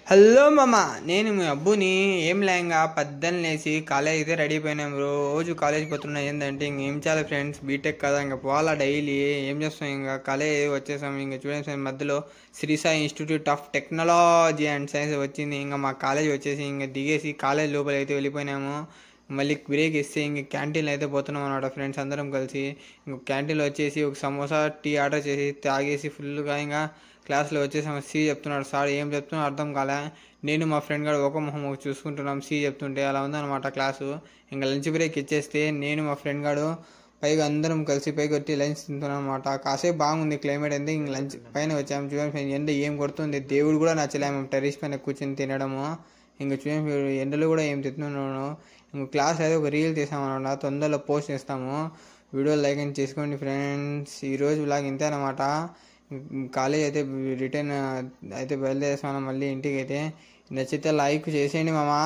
Hello మామ, నేను మీ అబ్బుని. ఏం లేంగా పద్దెని లేచి కాలేజ్ అయితే రెడీ అయిపోయినాం. రోజు కాలేజ్ పోతున్నా. ఏంటంటే ఇంకేం చాలా ఫ్రెండ్స్, బీటెక్ కదా, ఇంకా పోవాలా డైలీ. ఏం చేస్తాం, ఇంకా కాలేజ్ వచ్చేసాం. ఇంకా చూడండి, మధ్యలో Sri Sai institute of technology and science వచ్చింది. ఇంకా మా కాలేజ్ వచ్చేసి ఇంకా దిగేసి కాలేజ్ లోపల అయితే వెళ్ళిపోయినాము. మళ్ళీ బ్రేక్ ఇస్తే ఇంక క్యాంటీన్లో అయితే పోతున్నాం అన్నమాట ఫ్రెండ్స్ అందరం కలిసి. ఇంక క్యాంటీన్లో వచ్చేసి ఒక సమోసా టీ ఆర్డర్ చేసి తాగేసి ఫుల్గా ఇంకా క్లాస్లో వచ్చేసాము. సి చెప్తున్నాడు సార్, ఏం చెప్తున్నాడు అర్థం కాలే. నేను మా ఫ్రెండ్ గారు ఒక మొహం ఒక చూసుకుంటున్నాం సి చెప్తుంటే. అలా ఉందన్నమాట క్లాసు. ఇంకా లంచ్ బ్రేక్ ఇచ్చేస్తే నేను మా ఫ్రెండ్ గారు పైగా అందరం కలిసి పైకి వచ్చి లంచ్ తింటున్నాం అనమాట. కాసేపు బాగుంది క్లైమేట్ అంతే. ఇంక లంచ్ పైన వచ్చాము. చూడండి ఎండ ఏం కొడుతుంది, దేవుడు కూడా నచ్చలేము టెర్రస్ పైన కూర్చొని తినడము. ఇంకా చూడండి ఎండలు కూడా ఏం తింటున్నాను. ఇంక క్లాస్ అయితే ఒక రీల్ తీసామన్నమాట, తొందరలో పోస్ట్ చేస్తాము. వీడియో లైక్ అని చేసుకోండి ఫ్రెండ్స్. ఈరోజు ఇలాగ ఇంతే అనమాట. కాలేజ్ అయితే రిటర్న్ అయితే బయలుదేరేస్తాను మళ్ళీ ఇంటికి అయితే. నచ్చితే లైక్ చేసేయండి మామా.